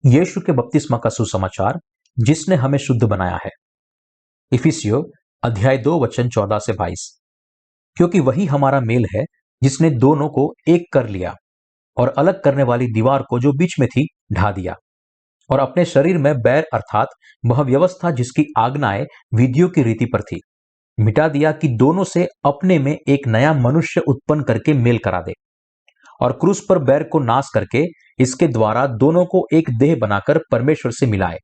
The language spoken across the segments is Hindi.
यीशु के बपतिस्मा का सुसमाचार जिसने हमें शुद्ध बनाया है। इफिसियो अध्याय 2 वचन 14 से 22। क्योंकि वही हमारा मेल है जिसने दोनों को एक कर लिया और अलग करने वाली दीवार को जो बीच में थी ढा दिया, और अपने शरीर में बैर अर्थात वह व्यवस्था जिसकी आज्ञाएं विधियों की रीति पर थी मिटा दिया, कि दोनों से अपने में एक नया मनुष्य उत्पन्न करके मेल करा दे, और क्रूस पर बैर को नाश करके इसके द्वारा दोनों को एक देह बनाकर परमेश्वर से मिलाए।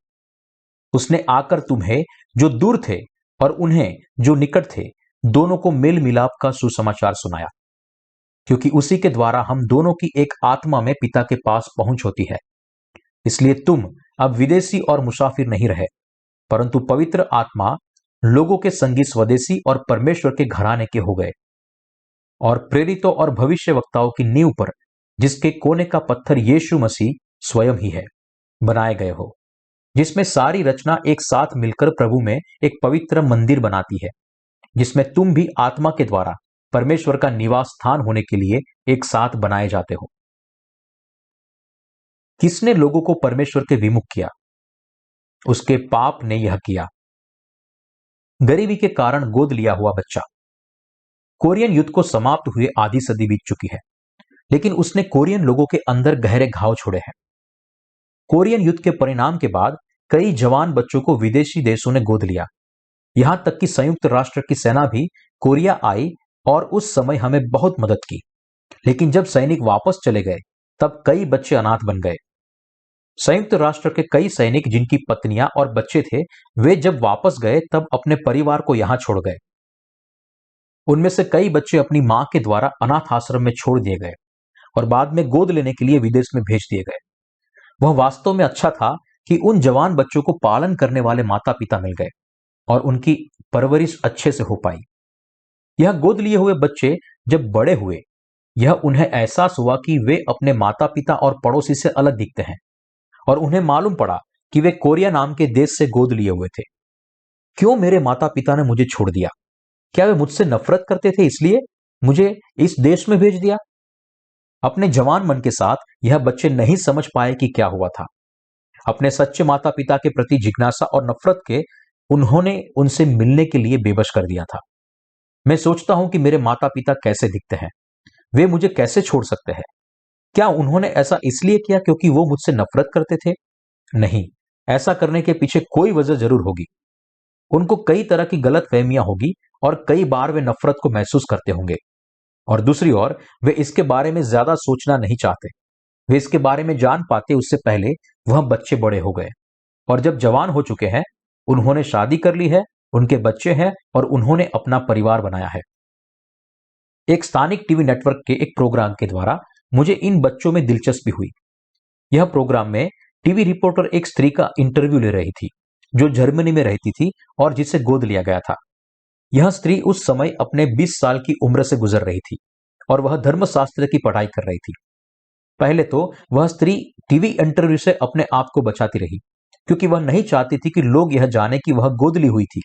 उसने आकर तुम्हें जो दूर थे और उन्हें जो निकट थे दोनों को मेल मिलाप का सुसमाचार सुनाया, क्योंकि उसी के द्वारा हम दोनों की एक आत्मा में पिता के पास पहुंच होती है। इसलिए तुम अब विदेशी और मुसाफिर नहीं रहे, परंतु पवित्र आत्मा लोगों के संगी स्वदेशी और परमेश्वर के घराने के हो गए, और प्रेरितों और भविष्यवक्ताओं की नींव पर, जिसके कोने का पत्थर यीशु मसीह स्वयं ही है, बनाए गए हो, जिसमें सारी रचना एक साथ मिलकर प्रभु में एक पवित्र मंदिर बनाती है, जिसमें तुम भी आत्मा के द्वारा परमेश्वर का निवास स्थान होने के लिए एक साथ बनाए जाते हो। किसने लोगों को परमेश्वर के विमुख किया? उसके पाप ने यह किया। गरीबी के कारण गोद लिया हुआ बच्चा। कोरियन युद्ध को समाप्त हुए आधी सदी बीत चुकी है, लेकिन उसने कोरियन लोगों के अंदर गहरे घाव छोड़े हैं। कोरियन युद्ध के परिणाम के बाद कई जवान बच्चों को विदेशी देशों ने गोद लिया। यहां तक कि संयुक्त राष्ट्र की सेना भी कोरिया आई और उस समय हमें बहुत मदद की, लेकिन जब सैनिक वापस चले गए तब कई बच्चे अनाथ बन गए। संयुक्त राष्ट्र के कई सैनिक जिनकी पत्नियां और बच्चे थे, वे जब वापस गए तब अपने परिवार को यहां छोड़ गए। उनमें से कई बच्चे अपनी मां के द्वारा अनाथ आश्रम में छोड़ दिए गए और बाद में गोद लेने के लिए विदेश में भेज दिए गए। वह वास्तव में अच्छा था कि उन जवान बच्चों को पालन करने वाले माता पिता मिल गए और उनकी परवरिश अच्छे से हो पाई। यह गोद लिए हुए बच्चे जब बड़े हुए, यह उन्हें एहसास हुआ कि वे अपने माता पिता और पड़ोसी से अलग दिखते हैं, और उन्हें मालूम पड़ा कि वे कोरिया नाम के देश से गोद लिए हुए थे। क्यों मेरे माता पिता ने मुझे छोड़ दिया? क्या वे मुझसे नफरत करते थे इसलिए मुझे इस देश में भेज दिया? अपने जवान मन के साथ यह बच्चे नहीं समझ पाए कि क्या हुआ था। अपने सच्चे माता पिता के प्रति जिज्ञासा और नफरत के उन्होंने उनसे मिलने के लिए बेबस कर दिया था। मैं सोचता हूं कि मेरे माता पिता कैसे दिखते हैं, वे मुझे कैसे छोड़ सकते हैं? क्या उन्होंने ऐसा इसलिए किया क्योंकि वो मुझसे नफरत करते थे? नहीं, ऐसा करने के पीछे कोई वजह जरूर होगी। उनको कई तरह की गलत फहमियां होगी और कई बार वे नफरत को महसूस करते होंगे, और दूसरी ओर वे इसके बारे में ज्यादा सोचना नहीं चाहते। वे इसके बारे में जान पाते उससे पहले वह बच्चे बड़े हो गए, और जब जवान हो चुके हैं, उन्होंने शादी कर ली है, उनके बच्चे हैं और उन्होंने अपना परिवार बनाया है। एक स्थानिक टीवी नेटवर्क के एक प्रोग्राम के द्वारा मुझे इन बच्चों में दिलचस्पी हुई। यह प्रोग्राम में टीवी रिपोर्टर एक स्त्री का इंटरव्यू ले रही थी जो जर्मनी में रहती थी और जिसे गोद लिया गया था। यह स्त्री उस समय अपने 20 साल की उम्र से गुजर रही थी और वह धर्मशास्त्र की पढ़ाई कर रही थी। पहले तो वह स्त्री टीवी इंटरव्यू से अपने आप को बचाती रही, क्योंकि वह नहीं चाहती थी कि लोग यह जाने कि वह गोद ली हुई थी।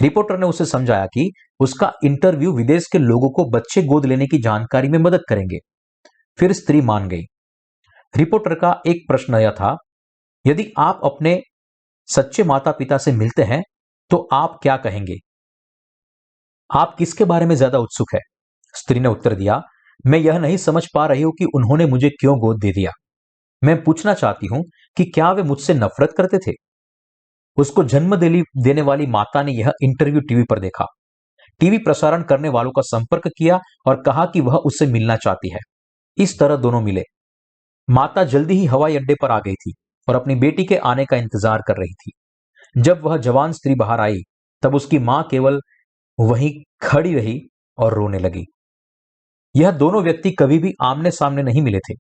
रिपोर्टर ने उसे समझाया कि उसका इंटरव्यू विदेश के लोगों को बच्चे गोद लेने की जानकारी में मदद करेंगे। फिर स्त्री मान गई। रिपोर्टर का एक प्रश्न यह था, यदि आप अपने सच्चे माता पिता से मिलते हैं तो आप क्या कहेंगे? आप किसके बारे में ज्यादा उत्सुक है? स्त्री ने उत्तर दिया, मैं यह नहीं समझ पा रही हूं कि उन्होंने मुझे क्यों गोद दे दिया। मैं पूछना चाहती हूं कि क्या वे मुझसे नफरत करते थे? उसको जन्म देने वाली माता ने यह इंटरव्यू टीवी पर देखा। टीवी प्रसारण करने वालों का संपर्क किया और कहा कि वह उससे मिलना चाहती है। इस तरह दोनों मिले। माता जल्दी ही हवाई अड्डे पर आ गई थी और अपनी बेटी के आने का इंतजार कर रही थी। जब वह जवान स्त्री बाहर आई तब उसकी मां केवल वहीं खड़ी रही और रोने लगी। यह दोनों व्यक्ति कभी भी आमने सामने नहीं मिले थे।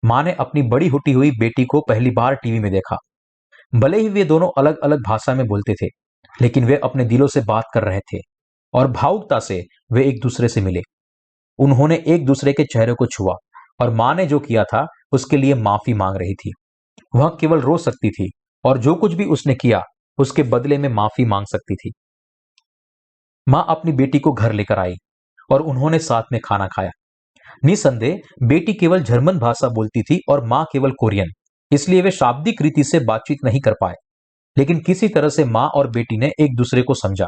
मां ने अपनी बड़ी हुटी हुई बेटी को पहली बार टीवी में देखा। भले ही वे दोनों अलग अलग भाषा में बोलते थे, लेकिन वे अपने दिलों से बात कर रहे थे और भावुकता से वे एक दूसरे से मिले। उन्होंने एक दूसरे के चेहरे को छुआ और मां ने जो किया था उसके लिए माफी मांग रही थी। वह केवल रो सकती थी और जो कुछ भी उसने किया उसके बदले में माफी मांग सकती थी। मां अपनी बेटी को घर लेकर आई और उन्होंने साथ में खाना खाया। निसंदेह बेटी केवल जर्मन भाषा बोलती थी और मां केवल कोरियन, इसलिए वे शाब्दिक रीति से बातचीत नहीं कर पाए, लेकिन किसी तरह से मां और बेटी ने एक दूसरे को समझा।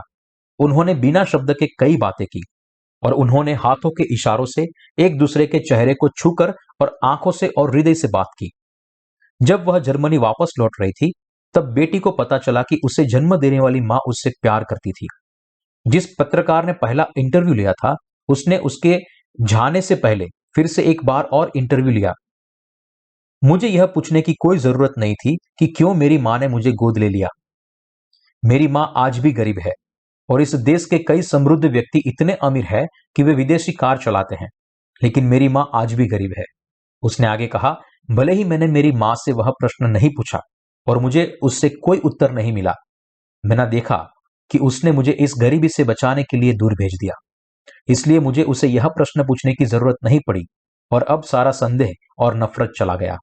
उन्होंने बिना शब्द के कई बातें की और उन्होंने हाथों के इशारों से एक दूसरे के चेहरे को छूकर और आंखों से और हृदय से बात की। जब वह जर्मनी वापस लौट रही थी, तब बेटी को पता चला कि उसे जन्म देने वाली मां उससे प्यार करती थी। जिस पत्रकार ने पहला इंटरव्यू लिया था, उसने उसके जाने से पहले फिर से एक बार और इंटरव्यू लिया। मुझे यह पूछने की कोई जरूरत नहीं थी कि क्यों मेरी मां ने मुझे गोद ले लिया। मेरी मां आज भी गरीब है और इस देश के कई समृद्ध व्यक्ति इतने अमीर हैं कि वे विदेशी कार चलाते हैं, लेकिन मेरी मां आज भी गरीब है। उसने आगे कहा, भले ही मैंने मेरी मां से वह प्रश्न नहीं पूछा और मुझे उससे कोई उत्तर नहीं मिला, मैंने देखा कि उसने मुझे इस गरीबी से बचाने के लिए दूर भेज दिया। इसलिए मुझे उसे यह प्रश्न पूछने की जरूरत नहीं पड़ी और अब सारा संदेह और नफरत चला गया।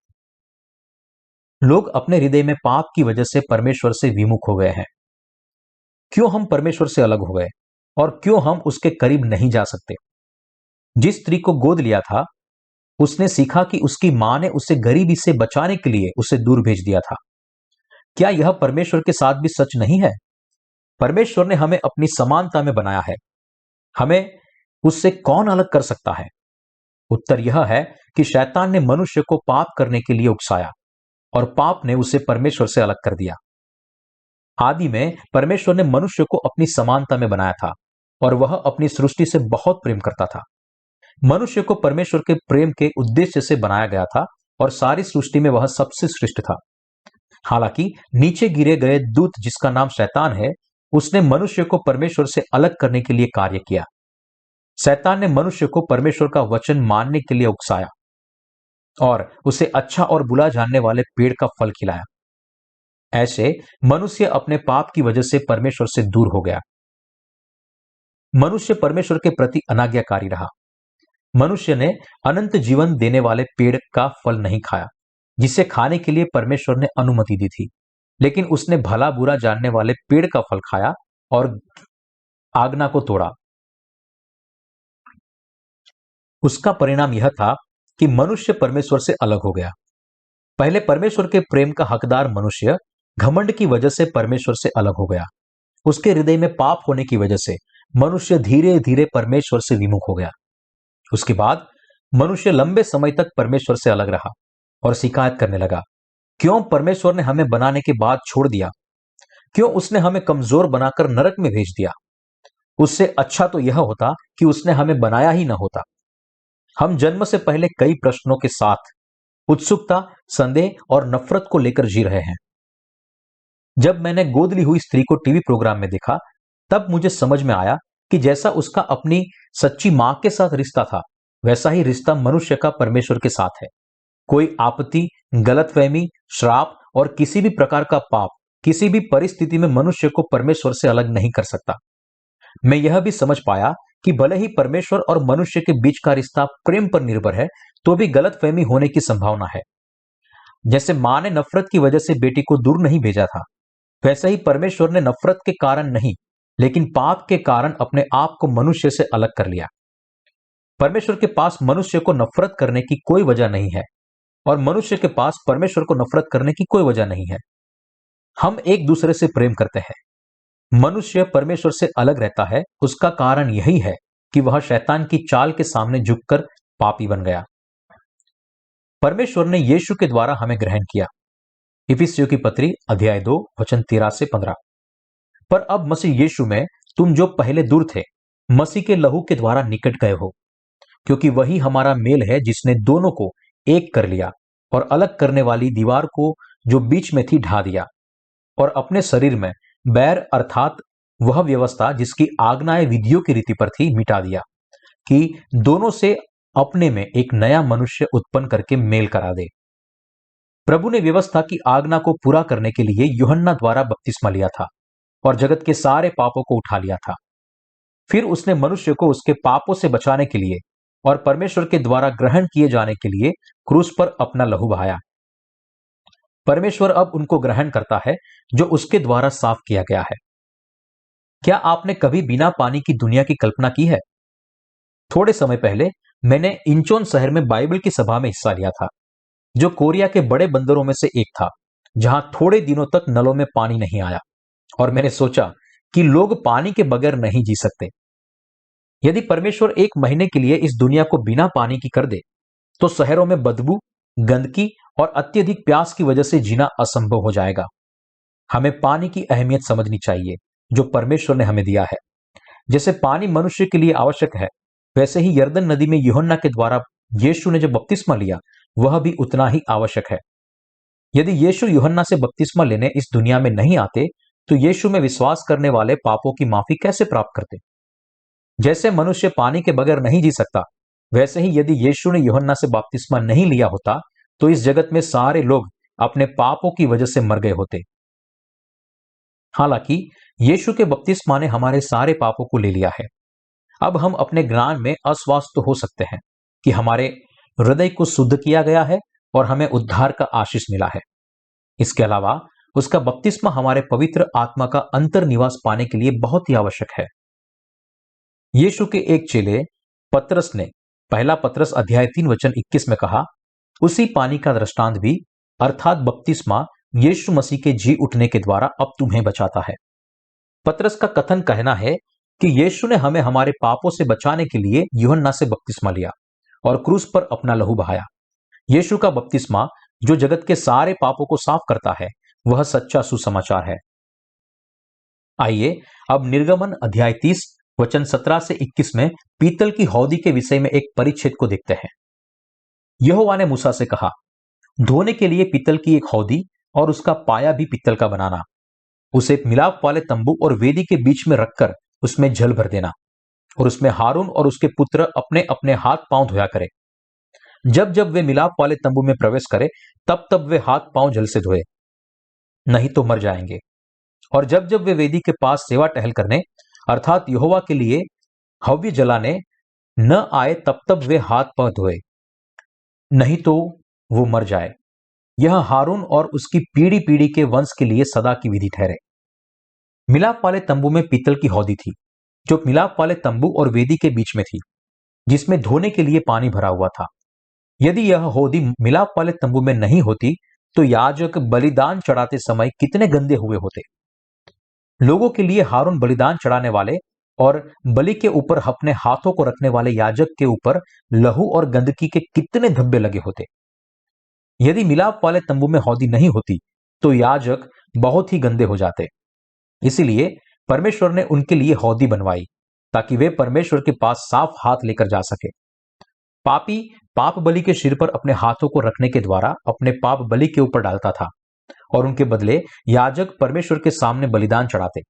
लोग अपने हृदय में पाप की वजह से परमेश्वर से विमुख हो गए हैं। क्यों हम परमेश्वर से अलग हो गए और क्यों हम उसके करीब नहीं जा सकते? जिस स्त्री को गोद लिया था, उसने सीखा कि उसकी मां ने उसे गरीबी से बचाने के लिए उसे दूर भेज दिया था। क्या यह परमेश्वर के साथ भी सच नहीं है? परमेश्वर ने हमें अपनी समानता में बनाया है। हमें उससे कौन अलग कर सकता है? उत्तर यह है कि शैतान ने मनुष्य को पाप करने के लिए उकसाया और पाप ने उसे परमेश्वर से अलग कर दिया। आदि में परमेश्वर ने मनुष्य को अपनी समानता में बनाया था और वह अपनी सृष्टि से बहुत प्रेम करता था। मनुष्य को परमेश्वर के प्रेम के उद्देश्य से बनाया गया था और सारी सृष्टि में वह सबसे श्रेष्ठ था। हालांकि नीचे गिरे गए दूत जिसका नाम शैतान है, उसने मनुष्य को परमेश्वर से अलग करने के लिए कार्य किया। शैतान ने मनुष्य को परमेश्वर का वचन मानने के लिए उकसाया और उसे अच्छा और बुरा जानने वाले पेड़ का फल खिलाया। ऐसे मनुष्य अपने पाप की वजह से परमेश्वर से दूर हो गया। मनुष्य परमेश्वर के प्रति अनाज्ञाकारी रहा। मनुष्य ने अनंत जीवन देने वाले पेड़ का फल नहीं खाया, जिसे खाने के लिए परमेश्वर ने अनुमति दी थी, लेकिन उसने भला बुरा जानने वाले पेड़ का फल खाया और आज्ञा को तोड़ा। उसका परिणाम यह था कि मनुष्य परमेश्वर से अलग हो गया। पहले परमेश्वर के प्रेम का हकदार मनुष्य घमंड की वजह से परमेश्वर से अलग हो गया। उसके हृदय में पाप होने की वजह से मनुष्य धीरे धीरे परमेश्वर से विमुख हो गया। उसके बाद मनुष्य लंबे समय तक परमेश्वर से अलग रहा और शिकायत करने लगा, क्यों परमेश्वर ने हमें बनाने के बाद छोड़ दिया? क्यों उसने हमें कमजोर बनाकर नरक में भेज दिया? उससे अच्छा तो यह होता कि उसने हमें बनाया ही न होता। हम जन्म से पहले कई प्रश्नों के साथ उत्सुकता, संदेह और नफरत को लेकर जी रहे हैं। जब मैंने गोद ली हुई स्त्री को टीवी प्रोग्राम में देखा, तब मुझे समझ में आया कि जैसा उसका अपनी सच्ची मां के साथ रिश्ता था, वैसा ही रिश्ता मनुष्य का परमेश्वर के साथ है। कोई आपत्ति, गलतफहमी, श्राप और किसी भी प्रकार का पाप किसी भी परिस्थिति में मनुष्य को परमेश्वर से अलग नहीं कर सकता। मैं यह भी समझ पाया कि भले ही परमेश्वर और मनुष्य के बीच का रिश्ता प्रेम पर निर्भर है, तो भी गलतफहमी होने की संभावना है। जैसे मां ने नफरत की वजह से बेटी को दूर नहीं भेजा था, वैसे ही परमेश्वर ने नफरत के कारण नहीं, लेकिन पाप के कारण अपने आप को मनुष्य से अलग कर लिया। परमेश्वर के पास मनुष्य को नफरत करने की कोई वजह नहीं है और मनुष्य के पास परमेश्वर को नफरत करने की कोई वजह नहीं है। हम एक दूसरे से प्रेम करते हैं। मनुष्य परमेश्वर से अलग रहता है, उसका कारण यही है कि वह शैतान की चाल के सामने झुककर पापी बन गया। परमेश्वर ने यीशु के द्वारा हमें ग्रहण किया। इफिसियों की पत्री अध्याय 2 वचन 13 से 15। पर अब मसीह यीशु में तुम जो पहले दूर थे, मसीह के लहू के द्वारा निकट गए हो, क्योंकि वही हमारा मेल है जिसने दोनों को एक कर लिया और अलग करने वाली दीवार को जो बीच में थी ढा दिया, और अपने शरीर में बैर अर्थात वह व्यवस्था जिसकी आज्ञाएं विधियों की रीति पर थी मिटा दिया, कि दोनों से अपने में एक नया मनुष्य उत्पन्न करके मेल करा दे। प्रभु ने व्यवस्था की आज्ञा को पूरा करने के लिए यूहन्ना द्वारा बपतिस्मा लिया था और जगत के सारे पापों को उठा लिया था। फिर उसने मनुष्य को उसके पापों से बचाने के लिए और परमेश्वर के द्वारा ग्रहण किए जाने के लिए क्रूस पर अपना लहू बहाया। परमेश्वर अब उनको ग्रहण करता है जो उसके द्वारा साफ किया गया है। क्या आपने कभी बिना पानी की दुनिया की कल्पना की है? थोड़े समय पहले मैंने इंचोन शहर में बाइबल की सभा में हिस्सा लिया था। जो कोरिया के बड़े बंदरों में से एक था, जहां थोड़े दिनों तक नलों में पानी नहीं आया, और मैंने सोचा कि लोग पानी के बगैर नहीं जी सकते। यदि परमेश्वर एक महीने के लिए इस दुनिया को बिना पानी की कर दे, तो शहरों में बदबू, गंदगी और अत्यधिक प्यास की वजह से जीना असंभव हो जाएगा। हमें पानी की अहमियत समझनी चाहिए जो परमेश्वर ने हमें दिया है। जैसे पानी मनुष्य के लिए आवश्यक है, वैसे ही यरदन नदी में यूहन्ना के द्वारा यीशु ने जो बपतिस्मा लिया, वह भी उतना ही आवश्यक है। यदि यीशु यूहन्ना से बपतिस्मा लेने इस दुनिया में नहीं आते, तो यीशु में विश्वास करने वाले पापों की माफी कैसे प्राप्त करते? जैसे मनुष्य पानी के बगैर नहीं जी सकता, वैसे ही यदि यीशु ने यूहन्ना से बपतिस्मा नहीं लिया होता, तो इस जगत में सारे लोग अपने पापों की वजह से मर गए होते। हालांकि यीशु के बपतिस्मा ने हमारे सारे पापों को ले लिया है। अब हम अपने ज्ञान में अस्वस्थ हो सकते हैं कि हमारे हृदय को शुद्ध किया गया है और हमें उद्धार का आशीष मिला है। इसके अलावा उसका बपतिस्मा हमारे पवित्र आत्मा का अंतर्निवास पाने के लिए बहुत ही आवश्यक है। यीशु के एक चेले पतरस ने पहला पतरस अध्याय 3 वचन 21 में कहा, उसी पानी का दृष्टांत भी अर्थात बपतिस्मा यीशु मसीह के जी उठने के द्वारा अब तुम्हें बचाता है। पतरस का कथन कहना है कि यीशु ने हमें हमारे पापों से बचाने के लिए यूहन्ना से बपतिस्मा लिया और क्रूस पर अपना लहू बहाया। यीशु का बपतिस्मा जो जगत के सारे पापों को साफ करता है, वह सच्चा सुसमाचार है। आइए अब निर्गमन अध्याय 30 वचन 17 से 21 में पीतल की हौदी के विषय में एक परिच्छेद को देखते हैं। यहोवा ने मूसा से कहा, धोने के लिए पीतल की एक हौदी और उसका पाया भी पीतल का बनाना। उसे मिलाप वाले तंबू और वेदी के बीच में रखकर उसमें जल भर देना, और उसमें हारून और उसके पुत्र अपने अपने हाथ पांव धोया करे। जब जब वे मिलाप वाले तंबू में प्रवेश करे, तब तब वे हाथ पांव जल से धोए, नहीं तो मर जाएंगे। और जब जब वे वेदी के पास सेवा टहल करने अर्थात यहोवा के लिए हव्य जलाने न आए, तब तब वे हाथ पांव धोए, नहीं तो वो मर जाए। यह हारून और उसकी पीढ़ी पीढ़ी के वंश के लिए सदा की विधि ठहरे। मिलाप वाले तंबू में पीतल की हौदी थी, जो मिलाप वाले तंबू और वेदी के बीच में थी, जिसमें धोने के लिए पानी भरा हुआ था। यदि यह हौदी मिलाप वाले तंबू में नहीं होती, तो याजक बलिदान चढ़ाते समय कितने गंदे हुए होते। लोगों के लिए हारून बलिदान चढ़ाने वाले और बलि के ऊपर अपने हाथों को रखने वाले याजक के ऊपर लहू और गंदगी के कितने धब्बे लगे होते। यदि मिलाप वाले तंबू में हौदी नहीं होती, तो याजक बहुत ही गंदे हो जाते। इसीलिए परमेश्वर ने उनके लिए हौदी बनवाई, ताकि वे परमेश्वर के पास साफ हाथ लेकर जा सके। पापी पाप बलि के सिर पर अपने हाथों को रखने के द्वारा अपने पाप बलि के ऊपर डालता था, और उनके बदले याजक परमेश्वर के सामने बलिदान चढ़ाते।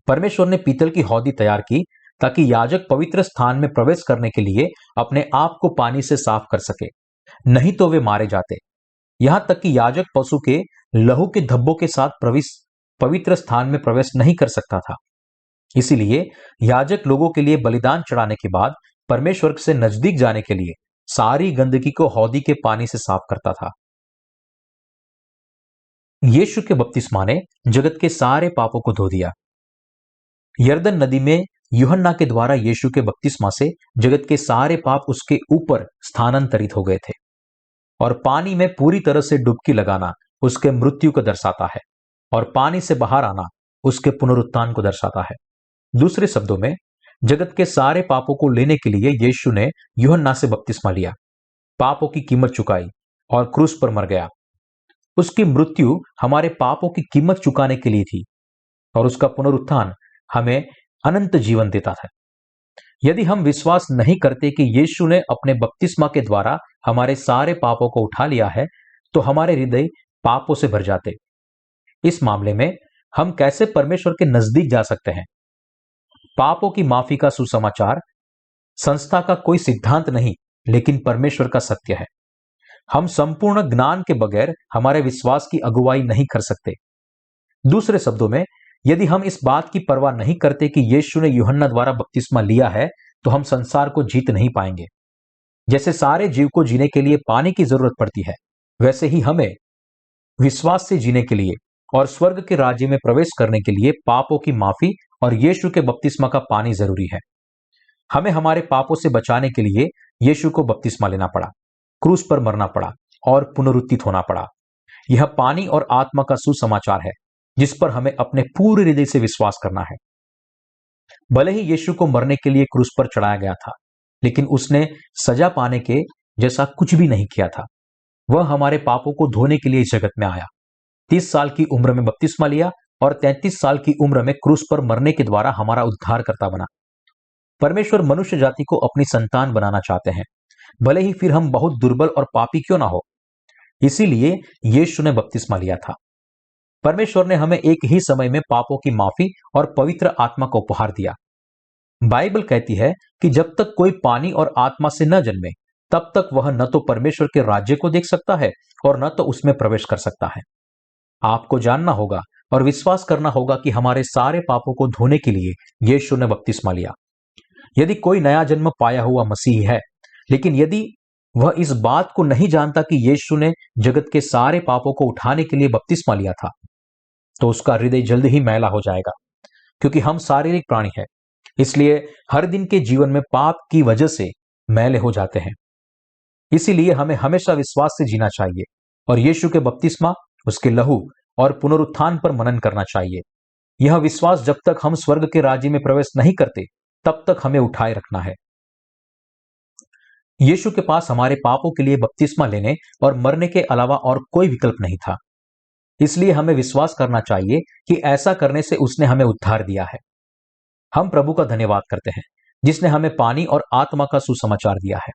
परमेश्वर ने पीतल की हौदी तैयार की, ताकि याजक पवित्र स्थान में प्रवेश करने के लिए अपने आप को पानी से साफ कर सके, नहीं तो वे मारे जाते। यहां तक कि याजक पशु के लहू के धब्बों के साथ पवित्र स्थान में प्रवेश नहीं कर सकता था। इसीलिए याजक लोगों के लिए बलिदान चढ़ाने के बाद परमेश्वर से नजदीक जाने के लिए सारी गंदगी को हौदी के पानी से साफ करता था। यीशु के बपतिस्मा ने जगत के सारे पापों को धो दिया। यरदन नदी में यूहन्ना के द्वारा यीशु के बपतिस्मा से जगत के सारे पाप उसके ऊपर स्थानांतरित हो गए थे, और पानी में पूरी तरह से डुबकी लगाना उसके मृत्यु को दर्शाता है, और पानी से बाहर आना उसके पुनरुत्थान को दर्शाता है। दूसरे शब्दों में, जगत के सारे पापों को लेने के लिए यीशु ने यूहन्ना से बपतिस्मा लिया, पापों की कीमत चुकाई और क्रूस पर मर गया। उसकी मृत्यु हमारे पापों की कीमत चुकाने के लिए थी, और उसका पुनरुत्थान हमें अनंत जीवन देता था। यदि हम विश्वास नहीं करते कि यीशु ने अपने बपतिस्मा के द्वारा हमारे सारे पापों को उठा लिया है, तो हमारे हृदय पापों से भर जाते। इस मामले में हम कैसे परमेश्वर के नजदीक जा सकते हैं? पापों की माफी का सुसमाचार संस्था का कोई सिद्धांत नहीं, लेकिन परमेश्वर का सत्य है। हम संपूर्ण ज्ञान के बगैर हमारे विश्वास की अगुवाई नहीं कर सकते। दूसरे शब्दों में, यदि हम इस बात की परवाह नहीं करते कि यीशु ने यूहन्ना द्वारा बपतिस्मा लिया है, तो हम संसार को जीत नहीं पाएंगे। जैसे सारे जीव को जीने के लिए पानी की जरूरत पड़ती है, वैसे ही हमें विश्वास से जीने के लिए और स्वर्ग के राज्य में प्रवेश करने के लिए पापों की माफी और यीशु के बपतिस्मा का पानी जरूरी है। हमें हमारे पापों से बचाने के लिए यीशु को बपतिस्मा लेना पड़ा, क्रूस पर मरना पड़ा और पुनरुत्थित होना पड़ा। यह पानी और आत्मा का सुसमाचार है जिस पर हमें अपने पूरे हृदय से विश्वास करना है। भले ही यीशु को मरने के लिए क्रूस पर चढ़ाया गया था, लेकिन उसने सजा पाने के जैसा कुछ भी नहीं किया था। वह हमारे पापों को धोने के लिए इस जगत में आया, 30 साल की उम्र में बपतिस्मा लिया और 33 साल की उम्र में क्रूस पर मरने के द्वारा हमारा उद्धारकर्ता बना। परमेश्वर मनुष्य जाति को अपनी संतान बनाना चाहते हैं, भले ही फिर हम बहुत दुर्बल और पापी क्यों ना हो। इसीलिए यीशु ने बपतिस्मा लिया था। परमेश्वर ने हमें एक ही समय में पापों की माफी और पवित्र आत्मा का उपहार दिया। बाइबल कहती है कि जब तक कोई पानी और आत्मा से न जन्मे तब तक वह न तो परमेश्वर के राज्य को देख सकता है और न तो उसमें प्रवेश कर सकता है। आपको जानना होगा और विश्वास करना होगा कि हमारे सारे पापों को धोने के लिए यीशु ने बपतिस्मा लिया। यदि कोई नया जन्म पाया हुआ मसीही है, लेकिन यदि वह इस बात को नहीं जानता कि यीशु ने जगत के सारे पापों को उठाने के लिए बपतिस्मा लिया था, तो उसका हृदय जल्द ही मैला हो जाएगा, क्योंकि हम शारीरिक प्राणी हैं। इसलिए हर दिन के जीवन में पाप की वजह से मैले हो जाते हैं। इसीलिए हमें हमेशा विश्वास से जीना चाहिए और यीशु के बपतिस्मा, उसके लहू और पुनरुत्थान पर मनन करना चाहिए। यह विश्वास जब तक हम स्वर्ग के राज्य में प्रवेश नहीं करते तब तक हमें उठाए रखना है। यीशु के पास हमारे पापों के लिए बपतिस्मा लेने और मरने के अलावा और कोई विकल्प नहीं था। इसलिए हमें विश्वास करना चाहिए कि ऐसा करने से उसने हमें उद्धार दिया है। हम प्रभु का धन्यवाद करते हैं जिसने हमें पानी और आत्मा का सुसमाचार दिया है।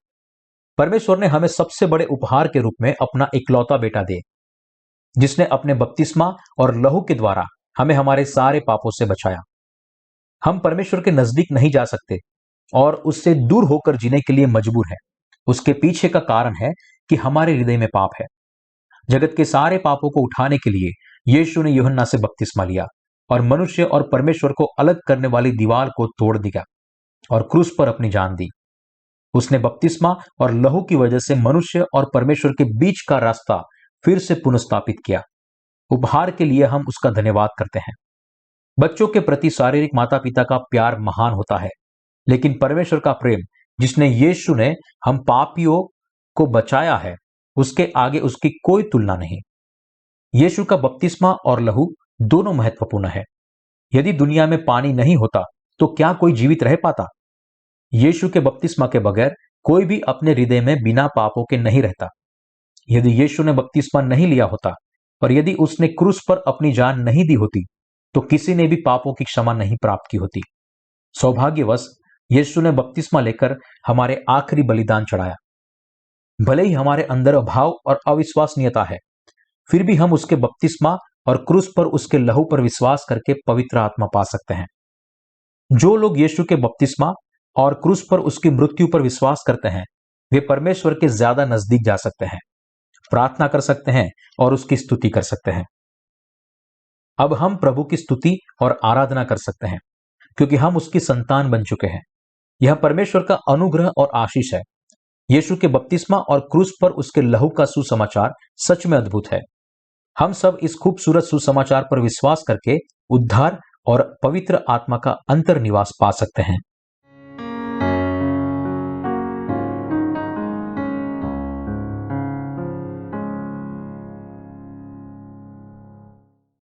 परमेश्वर ने हमें सबसे बड़े उपहार के रूप में अपना इकलौता बेटा दे, जिसने अपने बपतिस्मा और लहू के द्वारा हमें हमारे सारे पापों से बचाया। हम परमेश्वर के नजदीक नहीं जा सकते और उससे दूर होकर जीने के लिए मजबूर हैं। उसके पीछे का कारण है कि हमारे हृदय में पाप है। जगत के सारे पापों को उठाने के लिए यीशु ने यूहन्ना से बपतिस्मा लिया और मनुष्य और परमेश्वर को अलग करने वाली दीवार को तोड़ दिया और क्रूस पर अपनी जान दी। उसने बपतिस्मा और लहू की वजह से मनुष्य और परमेश्वर के बीच का रास्ता फिर से पुनर्स्थापित किया। उपहार के लिए हम उसका धन्यवाद करते हैं। बच्चों के प्रति शारीरिक माता पिता का प्यार महान होता है, लेकिन परमेश्वर का प्रेम जिसने यीशु ने हम पापियों को बचाया है, उसके आगे उसकी कोई तुलना नहीं। यीशु का बपतिस्मा और लहू दोनों महत्वपूर्ण है। यदि दुनिया में पानी नहीं होता तो क्या कोई जीवित रह पाता? यीशु के बपतिस्मा के बगैर कोई भी अपने हृदय में बिना पापों के नहीं रहता। यदि यीशु ने बपतिस्मा नहीं लिया होता और यदि उसने क्रूस पर अपनी जान नहीं दी होती तो किसी ने भी पापों की क्षमा नहीं प्राप्त की होती। सौभाग्यवश यीशु ने बपतिस्मा लेकर हमारे आखिरी बलिदान चढ़ाया। भले ही हमारे अंदर अभाव और अविश्वसनीयता है, फिर भी हम उसके बपतिस्मा और क्रूस पर उसके लहू पर विश्वास करके पवित्र आत्मा पा सकते हैं। जो लोग यीशु के बपतिस्मा और क्रूस पर उसकी मृत्यु पर विश्वास करते हैं, वे परमेश्वर के ज्यादा नजदीक जा सकते हैं, प्रार्थना कर सकते हैं और उसकी स्तुति कर सकते हैं। अब हम प्रभु की स्तुति और आराधना कर सकते हैं क्योंकि हम उसकी संतान बन चुके हैं। यह परमेश्वर का अनुग्रह और आशीष है। यीशु के बपतिस्मा और क्रूस पर उसके लहू का सुसमाचार सच में अद्भुत है। हम सब इस खूबसूरत सुसमाचार पर विश्वास करके उद्धार और पवित्र आत्मा का अंतर्निवास पा सकते हैं।